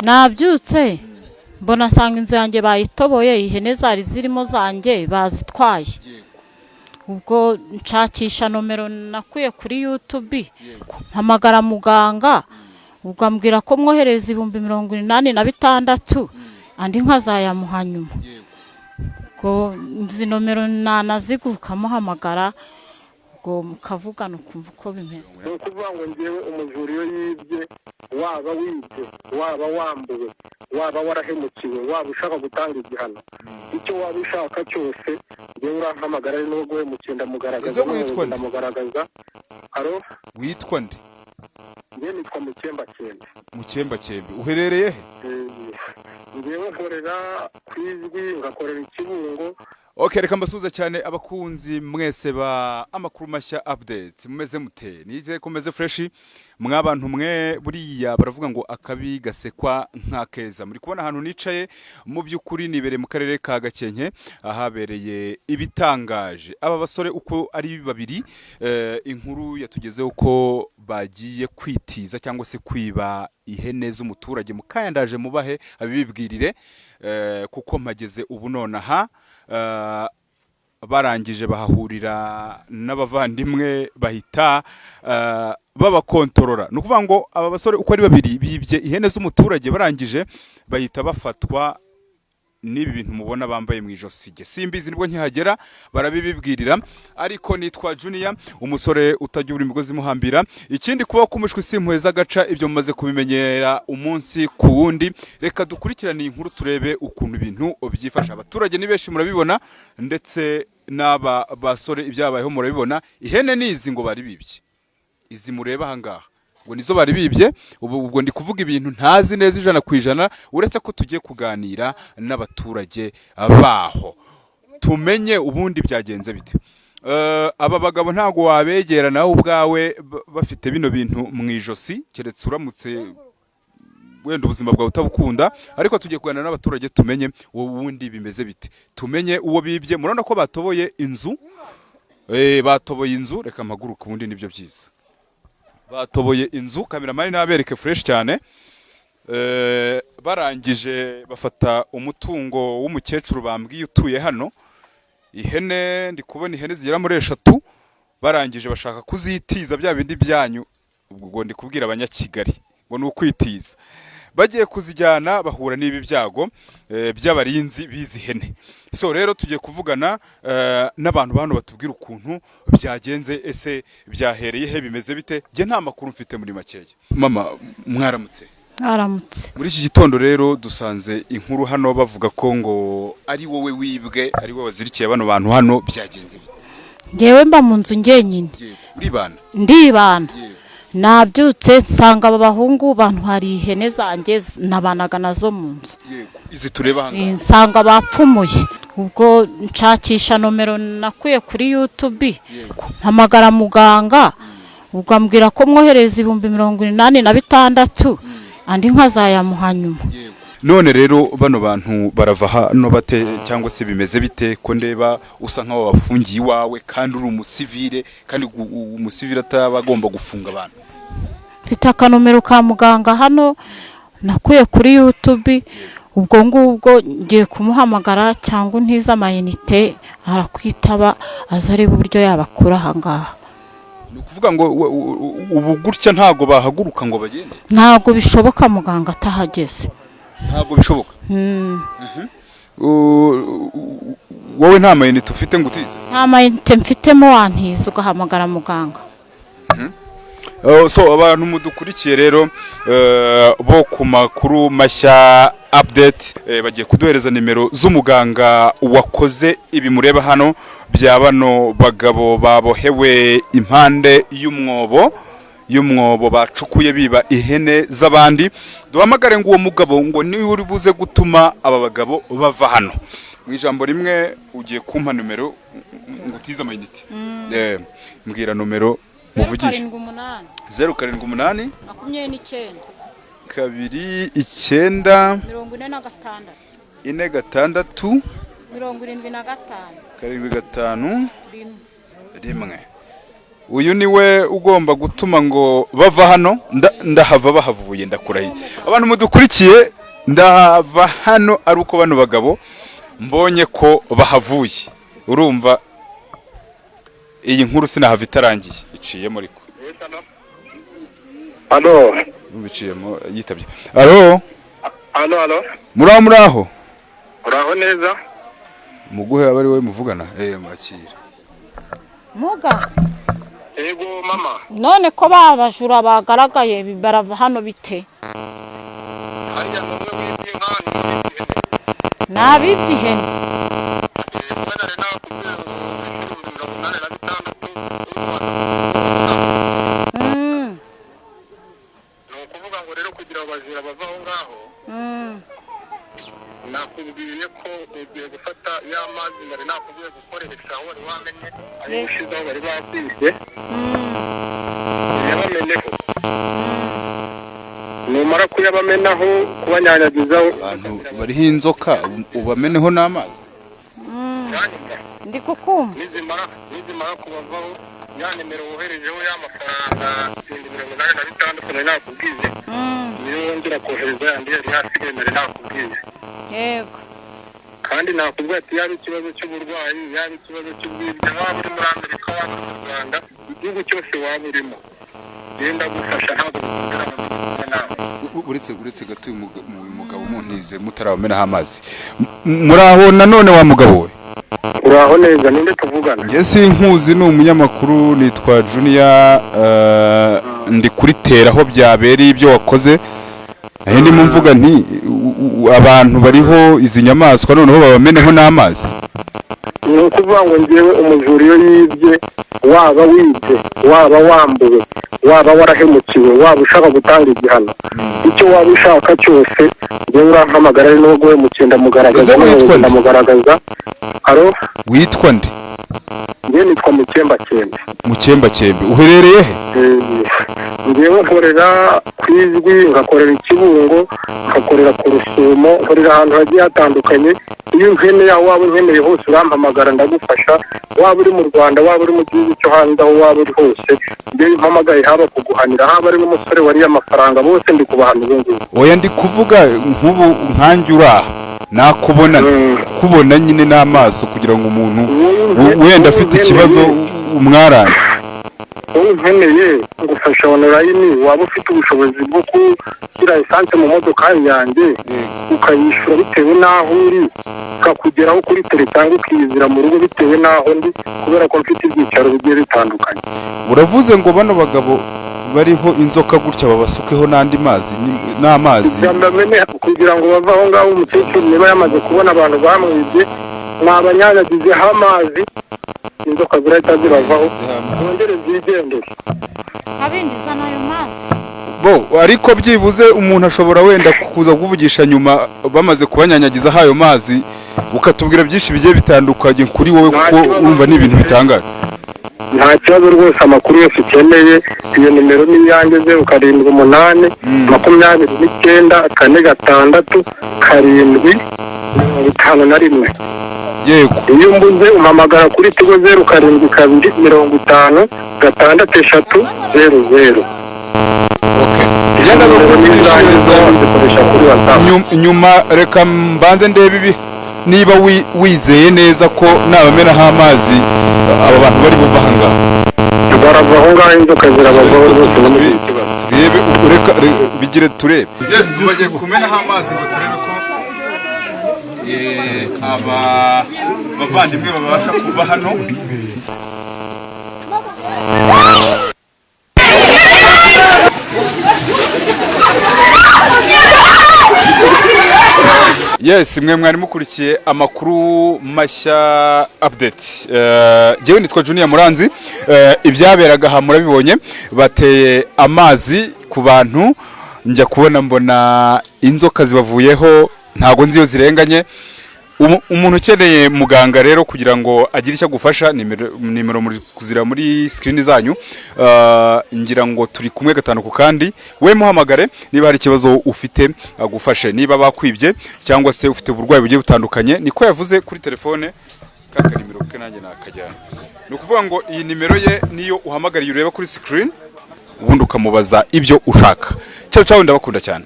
nabyutse mbona nsanga inzu yanjye bayitoboye, ihene zari zirimo zanjye bazitwaye. Ubwo nshakisha nomero nakuye kuri YouTube, mpamagara muganga, ubwo ambwira ko mwohereza 86,000 andi nkazayamuha nyuma. Ubwo nzi nomero nanaziguka muhamagara, ubwo mukavugana ukumva uko bimeze. Ni ukuvuga ngo ngewe umujura iyo yibye, waba wibye, waba wambuwe, waba warahemukiwe, waba ushaka gutanga igihano, icyo waba ushaka cyose ngewe urampamagara, ari n'ubwo wemukiye ndamugaragaza. Haro, witwa nde? ngewe nitwa Mukembakembe. Uherereye he? ngewe nkorera kwizwi, ngakorera Ikibungo. Okay, reka mbasuhuza cyane abakunzi mwese ba amakuru mashya updates. Mumeze mute? Nize komeze fresh mwabantu mwe, buriya baravuga ngo akabi gasekwa nk'akeza. Muri kubona ahantu nicaye, mu by'ukuri nibere mu karere ka Gakenke, ahabereye ibitangaje. Aba basore uko ari babiri, inkuru yatugezeho ko bagiye kwitiza cyangwa se kwiba ihene z'umuturage. Mukayandaje mubahe abibibwirire, kuko mpageze ubu nonaha. Barangije bahahurira n'abavandimwe bahita babakontorora. Nukuvuga ngo aba basore uko ari babiri bibye ihene z'umuturage, barangije bahita bafatwa n'ibi bintu mubona bambaye mu ijosi. Simbizi nibwo nkihagera barabibibwirira, ariko nitwa Junior, umusore utajya uri imigozi muhambira. Ikindi kuba kumushwe simpuheza gaca, ibyo mumaze kubimenyera umunsi ku wundi. Reka dukurikirane inkuru turebe ukuntu ibintu byifasha. Abaturage ni benshi murabibona, ndetse n'aba basore ibyabayeho murabibona. Ihene nizi ngo bari bibye, izi mureba ahangaha ngo nizo bari bibye. Ubwo ndi kuvuga ibintu ntazi neza 100%, uretse ko tugiye kuganira n'abaturage baho tumenye ubundi byagenze bite. Aba bagabo ntago wabegera nawe ubwawe bafite bino bintu mu ijosi, keretse uramutse wenda ubuzima bwawe utabukunda. Ariko tugiye kuganira n'abaturage tumenye ubundi bimeze bite, tumenye uwo bibye. Murabona ko batoboye inzu, batoboye inzu. Reka mpaguruka ubundi nibyo byiza. Batoboye inzu, kameramani nabereke fresh cyane. Barangije bafata umutungo w'umukecuru bambwiye utuye hano. Ihene ndi kubona ihene zigera muri 3, barangije bashaka kuzitiza bya bindi byanyu. Ubwo ndi kubwira abanyakigali ngo nukwitiza. Bagiye kuzijyana bahura n'ibi byago by'abarinzi bizi hene. So rero tugiye kuvugana n'abantu bano batubwira ukuntu byagenze, ese byahereye he, bimeze bite. Je nta makuru mfite muri makeya. Mama mwaramutse? Aramutse. Muri iki gitondo rero dusanze inkuru hano bavuga ko ngo ari wowe wibwe, ari wowe wazirikiye bano bantu hano. Byagenze bite? Ngewe mba mu nzu ngenyine. Ndibana. Nabyutse nsanga aba bahungu bantu hari ihene zanjye nabanaga nazo mu nzu. Izi tureba hanga nsanga bapfumuye. Ubwo nshakisha nomero nakuye kuri YouTube, mpamagara muganga, ubwo ambwira ko mwohereza 86,000 andi nkazayamuha nyuma. None rero bano bantu barava hano bate, cyangwa se bimeze bite? Ko ndeba usa nkaho bafungiye iwawe kandi uri umusivile, kandi umusivile atabagomba gufunga abantu. Mfite akanomero ka muganga hano nakuye kuri YouTube. Ubwo ngubwo ngiye kumuhamagara, cyangwa ntiza amayinite arakwitaba azareba uburyo yabakura ahangaha. Nukuvuga ngo ubu gutya ntago bahaguruka ngo bagende? Ntago bishoboka muganga atahageze. Ntago bishoboka. Wowe nta mayinite ufite ngo utize? Nta mayinite mfitemo, wantiza ugahamagara muganga. So abantu mudukurikiye rero bo ku makuru mashya update, bagiye kuduhereza nimero z'umuganga wakoze ibi mureba hano bya bano bagabo babohewe impande y'umwobo bacukuye biba ihene z'abandi. Duhamagare ngo uwo mugabo ngo ni uri buze gutuma aba bagabo bava hano. Mu ijambo rimwe ugiye kumpa numero ngo utiza amayinite. Mbwira numero muvugisha. 078 29 2 9 46 75 75 1. uyu niwe ugomba gutuma ngo bava hano ndahava bahavuye ndakurahiye abantu mudukurikiye ndahava hano ari uko bano bagabo mbonye ko bahavuye urumva iyi nkuru sinahava itarangiye iciyemo ariko alo biciyemo yitabye alo muraho uraho neza muguhe abari we muvugana mwakira muga yego mama none ko babajura bagaragaye barava hano bite hariya mwe wibye nkani nabibye ihene nakubwiye ko ugiye gufata ya mazi nari nakubwiye gukoresha aho wari wamenye ayo ushizeho bari bakwibye yabameneho numara kuyabamenaho kubanyanyagizaho abantu bariho inzoka ubameneho n'amazi ndi kukumva nizimara kubavaho ya nimero woherejeho y'amafaranga 86 nari nakubwiye niyo wongera kohereza yandi yari hasigaye nari nakubwiye yego kandi nakubwira ati yaba ikibazo cy'uburwayi yaba ikibazo cy'ubwibye waba uri muri Amerika waba mu Rwanda igihugu cyose waba urimo genda gufasha ntabwo uretse gato uyu mugabo muntize mutarabamenaho amazi muraho nanone wa mugabo we uraho neza ninde tuvugana njye sinkuzi ni umunyamakuru nitwa Junior ndi kuri tera aho byabereye ibyo wakoze aho ndimo mvuga nti abantu bariho izi nyamaswa noneho babameneho n'amazi ni ukuvuga ngo ngewe umujura iyo yibye waba wibye waba wambuwe waba warahemukiwe waba ushaka gutanga igihano icyo waba ushaka cyose ngewe urampamagara ari n'ubwo wemukenda ndamugaragaza ndamugaragaza aro witwa nde ngewe nitwa Mukembakembe uherereye he ngewe nkorera ku Ijwi ngakorera Ikibungo ngakorera ku Rusumo nkorera ahantu hagiye hatandukanye iyo unkeneye aho waba unkeneye hose urampamagara ndagufasha waba uri mu Rwanda waba uri mu gihugu cyo hanze aho waba uri hose ngewe mpamagaye haba kuguhanira haba ari n'umusore wariye amafaranga bose ndi kubahana ubungubu oya ndi kuvuga nk'ubu nkanjye uraha kubona nyine n'amaso kugira ngo umuntu wenda afite ikibazo umwarane wowe unkeneye ngufasha online waba ufite ubushobozi bwo gushyira esanse mu modoka yanjye ukayishyura bitewe n'aho uri ukakugeraho kuri tele cyangwa ukiyizira mu rugo bitewe n'aho ndi kubera ko mfite ibyicaro bigiye bitandukanye uravuze ngo bano bagabo bariho inzoka gutya babasukeho n'andi mazi n'amazi kugira ngo bave aho ngaho umukecuru niba yamaze kubona abantu bamwibye mwabanyanyagizeho amazi inzoka zirahita ziravaho zongere zigendere abinjiza n'ayo mazi bo ariko byibuze umuntu ashobora wenda kuza kuvugisha nyuma bamaze kubanyanyagizaho ayo mazi ukatubwira byinshi bigiye bitandukanye kuri wowe kuko urumva ni ibintu bitangaje nta kibazo rwose amakuru yose ukeneye iyo nimero ni iyanjye 0788 29 4 6 7 yego iyo mbuze umpamagara kuri tigo 07 50 6 nyuma reka mbanze ndebe ibi niba wizeye neza ko nabamenaho amazi aba bantu bari buva aha ngaha barava aho ngaho inzoka zirabavaho rwose muri iki kibazo turebe reka bigire turebe yes bagiye kumenaho amazi ngo turebe ko aba bavandimwe babasha kuva hano yes mwe mwari mukurikiye amakuru mashya update jewe nitwa Junior Muranzi ibyaberaga aha murabibonye bateye amazi ku bantu njya kubona mbona inzoka zibavuyeho ntago nziyo zirenganye umuntu ukeneye muganga rero kugira ngo agire icyo agufasha nimero muri kuzira muri screen zanyu ngira ngo turi kumwe gatanu ku kandi we muhamagare niba hari ikibazo ufite agufashe niba bakwibye cyangwa se ufite uburwayi bugiye butandukanye niko yavuze kuri telefone kaka nimero ke nanjye nakajyana ni ukuvuga ngo iyi nimero ye niyo uhamagariye ureba kuri screen ubundi ukamubaza ibyo ushaka. Ciao ciao, ndabakunda cyane.